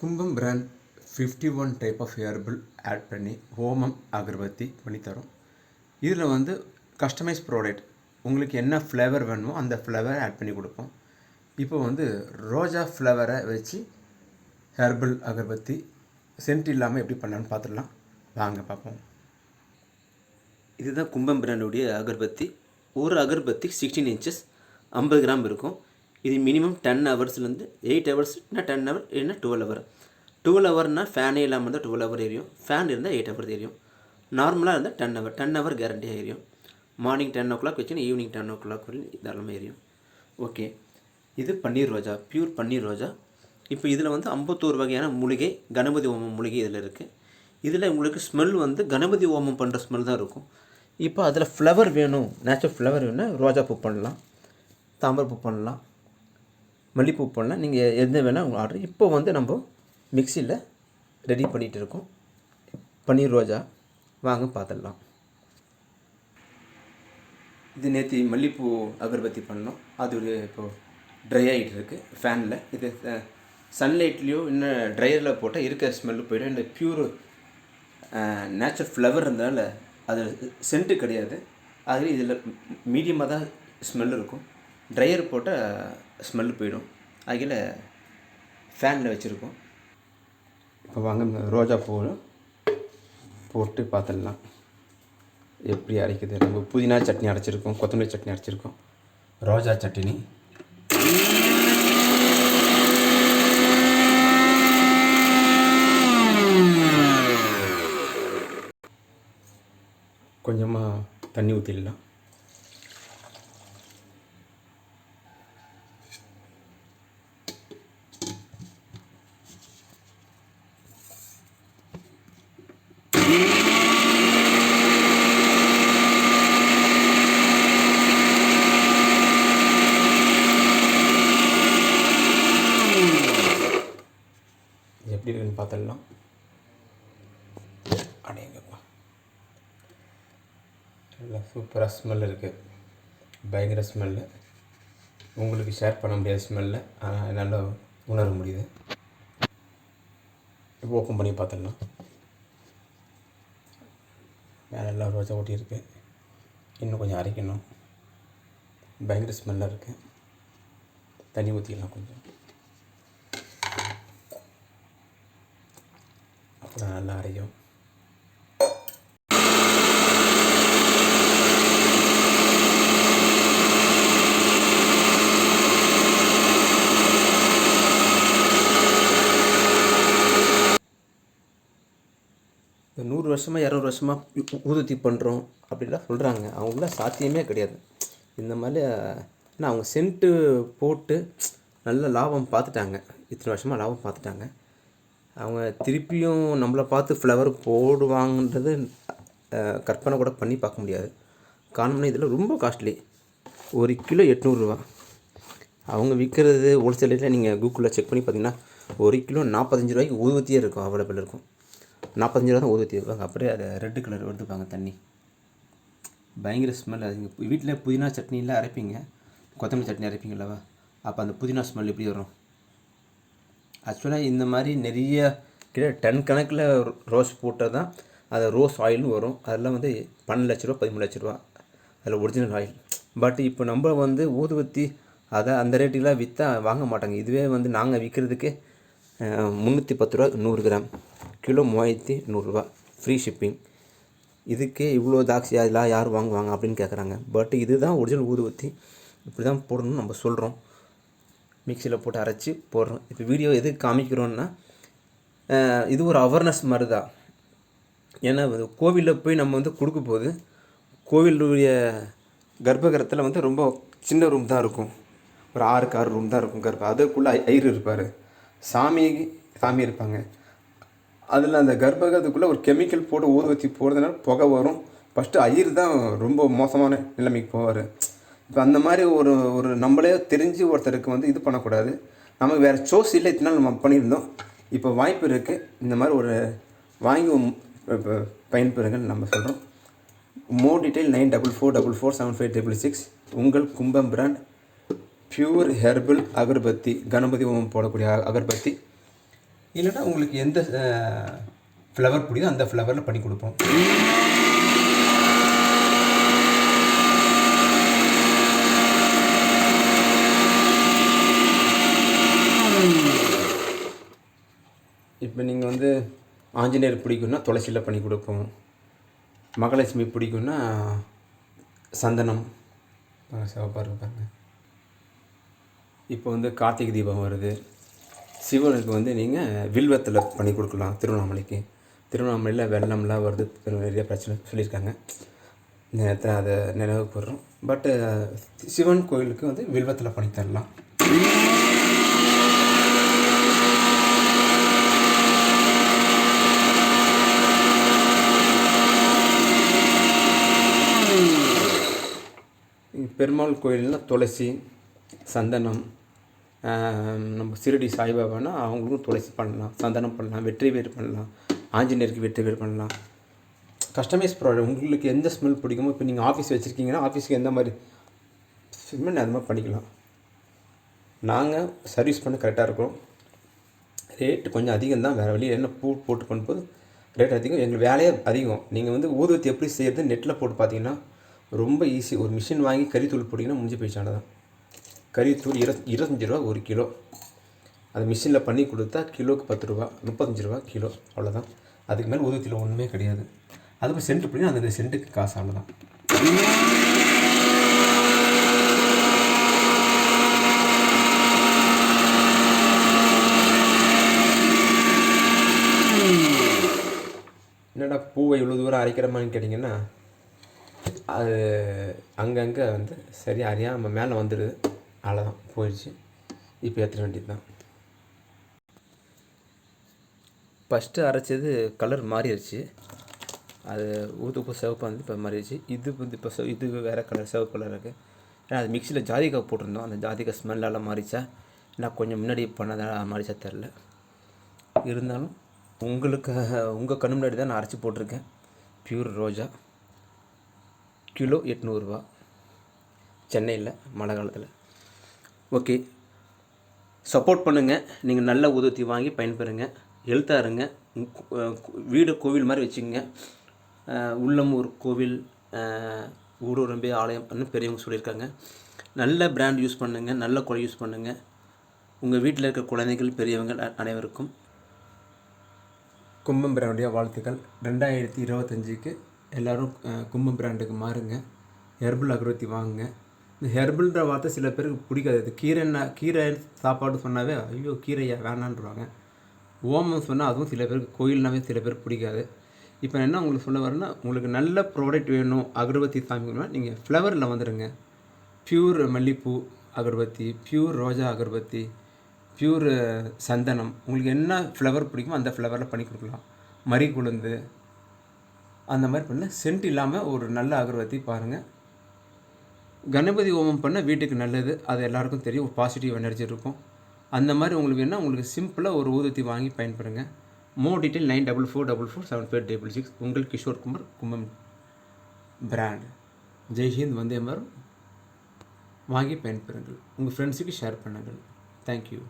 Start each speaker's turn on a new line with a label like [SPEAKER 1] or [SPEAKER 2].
[SPEAKER 1] கும்பம் brand 51 type of herbal add பண்ணி ஹோமம் அகர்பத்தி பண்ணி தரோம். இதில் வந்து கஸ்டமைஸ் ப்ராடக்ட் உங்களுக்கு என்ன ஃப்ளேவர் வேணுமோ அந்த ஃப்ளேவரை ஆட் பண்ணி கொடுப்போம். இப்போ வந்து ரோஜா ஃப்ளவரை வச்சு ஹேர்பல் அகர்பத்தி சென்ட் இல்லாமல் எப்படி பண்ணலான்னு பார்த்துடலாம். வாங்க பார்ப்போம்.
[SPEAKER 2] இதுதான் கும்பம் பிராண்டுடைய அகர்பத்தி. ஒரு அகர்பத்தி 16 இன்ச்சஸ் 50 கிராம் இருக்கும். இது மினிமம் 10 ஹவர்ஸ்லேருந்து 8 ஹவர்ஸ், இல்லைனா 10 ஹவர், இல்லைனா 12 ஹவர். 12 ஹவர்னால் ஃபேனே இல்லாமல் இருந்தால் 12 ஹவர் எரியும். ஃபேன் இருந்தால் 8 ஹவர் எரியும். நார்மலாக இருந்தால் 10 ஹவர் கேரண்டியாக எரியும். மார்னிங் 10 o'clock வச்சுன்னா ஈவினிங் 10 o'clock வரையும் தாராளமாக எரியும். ஓகே, இது பன்னீர் ரோஜா, பியூர் பன்னீர் ரோஜா. இப்போ இதில் வந்து 51 வகையான மூலிகை, கணபதி ஓமம் மூலிகை இதில் இருக்குது. இதில் உங்களுக்கு ஸ்மெல் வந்து கணபதி ஓமம் பண்ணுற ஸ்மெல் தான் இருக்கும். இப்போ அதில் ஃப்ளவர் வேணும், நேச்சுரல் ஃப்ளவர் வேணும்னா ரோஜா பூ பண்ணலாம், தாமரை பூ பண்ணலாம், மல்லிப்பூ பண்ணலாம். நீங்கள் எந்த வேணால் உங்கள் ஆர்டர். இப்போ வந்து நம்ம மிக்சியில் ரெடி பண்ணிகிட்டு இருக்கோம் பன்னீர் ரோஜா. வாங்க பார்த்துடலாம். இது நேற்று மல்லிப்பூ அகர்பத்தி பண்ணோம். அது ஒரு இப்போது ட்ரை ஆகிட்டு இருக்குது ஃபேனில். இது சன்லைட்லேயோ இன்னும் ட்ரையரில் போட்டால் இருக்கிற ஸ்மெல்லு போய்டும். இந்த பியூர் நேச்சுரல் ஃப்ளவர் இருந்ததால் அது சென்ட்டு கிடையாது. அது இதில் மீடியமாக தான் ஸ்மெல் இருக்கும். ட்ரையர் போட்டால் ஸ்மெல்லு போயிடும். அதில் ஃபேனில் வச்சுருக்கோம். இப்போ வாங்க ரோஜா பூ போட்டு பார்த்துடலாம் எப்படி அரைக்குது. நம்ம புதினா சட்னி அரைச்சிருக்கோம், கொத்தமல்லி சட்னி அரைச்சிருக்கோம், ரோஜா சட்னி. கொஞ்சமாக தண்ணி ஊற்றிடலாம். எப்படி இருக்குன்னு பார்த்துடலாம். அடேங்கப்பா, நல்லா சூப்பராக ஸ்மெல் இருக்குது. பயங்கர ஸ்மெல்லு. உங்களுக்கு ஷேர் பண்ண முடியாத ஸ்மெல்லு, ஆனால் என்னால் உணர முடியுது. இப்போ ஓப்பன் பண்ணி பார்த்துடலாம். மேலே எல்லாம் ரோஜா ஒட்டியிருக்கு. இன்னும் கொஞ்சம் அரைக்கணும். பயங்கர ஸ்மெல்லாக இருக்குது. தண்ணி ஊற்றிக்கலாம் கொஞ்சம். அப்போ நல்லா அரைக்கும். இந்த 100 வருஷமாக 200 வருஷமாக ஊதுத்தி பண்ணுறோம் அப்படிலாம் சொல்கிறாங்க. அவங்களாம் சாத்தியமே கிடையாது. இந்த மாதிரி ஆனால் அவங்க சென்ட்டு போட்டு நல்ல லாபம் பார்த்துட்டாங்க. இத்தனை வருஷமாக லாபம் பார்த்துட்டாங்க. அவங்க திருப்பியும் நம்மளை பார்த்து ஃப்ளவர் போடுவாங்கன்றது கற்பனை கூட பண்ணி பார்க்க முடியாது. காரணம்னா இதில் ரொம்ப காஸ்ட்லி. 1 கிலோ 800 ரூபா. அவங்க விற்கிறது ஹோல்சேலில் நீங்கள் கூகுளில் செக் பண்ணி பார்த்தீங்கன்னா 1 கிலோ 45 ரூபாய்க்கு ஊதுவத்தியே இருக்கும், அவைலபிள் இருக்கும். 45 ரூபா தான் ஊதுவத்தி இருப்பாங்க. அப்படியே அதை ரெட்டு கலர் எடுத்துப்பாங்க தண்ணி. பயங்கர ஸ்மெல். அது நீங்கள் வீட்டில் புதினா சட்னியில் அரைப்பீங்க, கொத்தமல்லி சட்னி அரைப்பீங்களவா, அப்போ அந்த புதினா ஸ்மெல் எப்படி வரும்? ஆக்சுவலாக இந்த மாதிரி நிறைய கிட்ட 10 கணக்கில் ரோஸ் போட்டால் தான் அது ரோஸ் ஆயில்னு வரும். அதெல்லாம் வந்து 12 லட்ச ரூபா 13 லட்ச ரூபா அதில் ஒரிஜினல் ஆயில். பட் இப்போ நம்ம வந்து ஊதுவத்தி அதை அந்த ரேட்டுக்கெலாம் விற்றா வாங்க மாட்டாங்க. இதுவே வந்து நாங்கள் விற்கிறதுக்கு 310 ரூபா 100 கிராம், கிலோ 3100 ரூபா, ஃப்ரீ ஷிப்பிங். இதுக்கே இவ்வளோ தாக்ஸியா இதெல்லாம் யார் வாங்குவாங்க அப்படின்னு கேட்குறாங்க. பட் இதுதான் ஒரிஜினல் ஊதுவத்தி. இப்படி தான் போடணும்னு நம்ம சொல்கிறோம். மிக்சியில் போட்டு அரைச்சி போடுறோம். இப்போ வீடியோ எதுக்கு காமிக்கிறோன்னா இது ஒரு அவேர்னஸ் மாதிரி தான். ஏன்னா கோவிலில் போய் நம்ம வந்து கொடுக்க போது கோவிலுடைய கர்ப்பகிரகத்தில் வந்து ரொம்ப சின்ன ரூம் தான் இருக்கும். ஒரு 6 ரூம் தான் இருக்கும் கர்ப்பம். அதுக்குள்ளே ஐயர் இருப்பார், சாமி இருப்பாங்க. அதில் அந்த கர்ப்பகிரகத்துக்குள்ளே ஒரு கெமிக்கல் போட்டு ஊதுவத்தி போடுறதுனால புகை வரும். ஃபஸ்ட்டு ஐயர் தான் ரொம்ப மோசமான நிலைமைக்கு போவார். இப்போ அந்த மாதிரி ஒரு நம்மளே தெரிஞ்சு ஒருத்தருக்கு வந்து இது பண்ணக்கூடாது. நமக்கு வேறு சோர்ஸ் இல்லை, இத்தனை நாள் நம்ம பண்ணியிருந்தோம். இப்போ வாய்ப்பு இருக்குது. இந்த மாதிரி ஒரு வாங்கி பயன்பெறுங்கள் நம்ம சொல்கிறோம். More detail 9444475666. உங்கள் கும்பம் பிராண்ட் பியூர் ஹெர்பல் அகர்பத்தி, கணபதி ஓமம் போடக்கூடிய அகர்பத்தி இல்லைன்னா உங்களுக்கு எந்த ஃப்ளவர் பிடிக்குதோ அந்த ஃப்ளவரில் பண்ணி கொடுப்போம். இப்போ நீங்கள் வந்து ஆஞ்சநேயர் பிடிக்குன்னா துளசியில் பண்ணி கொடுப்போம். மகாலட்சுமி பிடிக்குன்னா சந்தனம் சிவப்பாக இருக்கு பாருங்க. இப்போ வந்து கார்த்திகை தீபம் வருது. சிவனுக்கு வந்து நீங்கள் வில்வத்தில் பண்ணி கொடுக்கலாம். திருவண்ணாமலையில் வெள்ளம்லாம் வருது, நிறைய பிரச்சனை சொல்லியிருக்காங்க. இந்த நேரத்தில் அதை நினைவு கூறுறோம். பட்டு சிவன் கோயிலுக்கு வந்து வில்வத்தில் பண்ணி தரலாம். பெருமாள் கோயில்னால் துளசி, சந்தனம், நம்ம சிறுடி சாய்பாபானா அவங்களுக்கும் துளசி பண்ணலாம், சந்தனம் பண்ணலாம், வெற்றி வேர் பண்ணலாம், ஆஞ்சநேயருக்கு வெற்றி வேர் பண்ணலாம். கஸ்டமைஸ் ப்ராடக்ட் உங்களுக்கு எந்த ஸ்மெல் பிடிக்குமோ, இப்போ நீங்கள் ஆஃபீஸ் வச்சுருக்கீங்கன்னா ஆஃபீஸுக்கு எந்த மாதிரி ஸ்மெல் அது மாதிரி பண்ணிக்கலாம். நாங்கள் சர்வீஸ் பண்ண கரெக்டாக இருக்கோம். ரேட்டு கொஞ்சம் அதிகம் தான், வேறு வழியில் என்ன பூ போட்டு பண்ணும்போது ரேட் அதிகம். எங்கள் வேலையே அதிகம். நீங்கள் வந்து ஊதுவத்தி எப்படி செய்கிறது நெட்டில் போட்டு பார்த்தீங்கன்னா ரொம்ப ஈஸி. ஒரு மிஷின் வாங்கி கறித்தூள் போட்டிங்கன்னா முடிஞ்சு போயிடுச்சானது தான். கறித்தூள் 25 ரூபா 1 கிலோ. அது மிஷினில் பண்ணி கொடுத்தா கிலோவுக்கு 10 ரூபா, 35 ரூபா கிலோ, அவ்வளோதான். அதுக்கு மேலே ஊதுவத்தியில் ஒன்றுமே கிடையாது. அதுக்கு சென்ட் பண்ணி அந்த சென்ட்டுக்கு காசு, அவ்வளோதான். என்னடா பூவை இவ்வளோ தூரம் அரைக்கிறமான்னு கேட்டிங்கன்னா, அது அங்கங்கே வந்து சரியாக அறியாமல் மேலே வந்துடுது, அவ்வளோதான், போயிடுச்சு. இப்போ ஏற்ற வேண்டியது தான். ஃபஸ்ட்டு அரைச்சது கலர் மாறிடுச்சு. அது ஊதுப்பு சிவப்பு வந்து இப்போ மாறிடுச்சு. இது வந்து இப்போ இது வேறு கலர், சிவப்பு கலர் இருக்குது. ஏன்னா அது மிக்சியில் ஜாதிக்காய் போட்டிருந்தோம். அந்த ஜாதிக்காய் ஸ்மெல்லால் மாறிச்சா, நான் கொஞ்சம் முன்னாடி பண்ணதாக மாறிச்சா தெரில. இருந்தாலும் உங்களுக்கு உங்கள் கண்ணு முன்னாடி தான் நான் அரைச்சி போட்டிருக்கேன். பியூர் ரோஜா கிலோ 800 ரூபா, சென்னையில் மழை காலத்தில். ஓகே, சப்போர்ட் பண்ணுங்கள். நீங்கள் நல்ல ஊதுவத்தி வாங்கி பயன்பெறுங்க. ஹெல்த்தாக இருங்க. வீடு கோவில் மாதிரி வச்சுக்கோங்க. உள்ளமூர் கோவில், ஊடுரும்பி ஆலயம் அப்படின்னு பெரியவங்க சொல்லியிருக்காங்க. நல்ல பிராண்ட் யூஸ் பண்ணுங்கள், நல்ல குழை யூஸ் பண்ணுங்கள். உங்கள் வீட்டில் இருக்க குழந்தைகள், பெரியவங்க அனைவருக்கும் கும்பம் பிராண்டுடைய வாழ்த்துக்கள். 2025க்கு எல்லோரும் கும்பம் பிராண்டுக்கு மாறுங்க. ஹெர்பல் அகர்பத்தி வாங்குங்க. இந்த ஹெர்பல்ன்ற வார்த்தை சில பேருக்கு பிடிக்காது. இது கீரை சாப்பாடு சொன்னாவே ஐயோ கீரையா வேணான்றாங்க. ஓமம் சொன்னால் அதுவும் சில பேருக்கு, கோயில்னாவே சில பேருக்கு பிடிக்காது. இப்போ என்ன உங்களுக்கு சொல்ல வரேன்னா, உங்களுக்கு நல்ல ப்ராடக்ட் வேணும், அகர்பத்தி சாமிக்கணும்னா நீங்கள் ஃப்ளவரில் வந்துடுங்க. பியூர் மல்லிப்பூ அகர்பத்தி, பியூர் ரோஜா அகர்பத்தி, பியூர் சந்தனம், உங்களுக்கு என்ன ஃப்ளவர் பிடிக்குமோ அந்த ஃப்ளவரில் பண்ணி கொடுக்கலாம். மறிக்குழுந்து அந்த மாதிரி பண்ண சென்ட் இல்லாமல் ஒரு நல்ல அகர்பத்தி பாருங்கள். கணபதி ஹோமம் பண்ண வீட்டுக்கு நல்லது, அது எல்லாருக்கும் தெரியும். ஒரு பாசிட்டிவ் எனர்ஜி இருக்கும். அந்த மாதிரி உங்களுக்கு வேணால் உங்களுக்கு சிம்பிளாக ஒரு ஊதுவத்தி வாங்கி பயன்படுங்க. மோர் டீட்டெயில் 94444756. உங்கள் கிஷோர் குமார், கும்பம் பிராண்ட். ஜெய்ஹிந்த், வந்தே மாதரம். வாங்கி பயன்பெறுங்கள். உங்கள் ஃப்ரெண்ட்ஸுக்கு ஷேர் பண்ணுங்கள். தேங்க்யூ.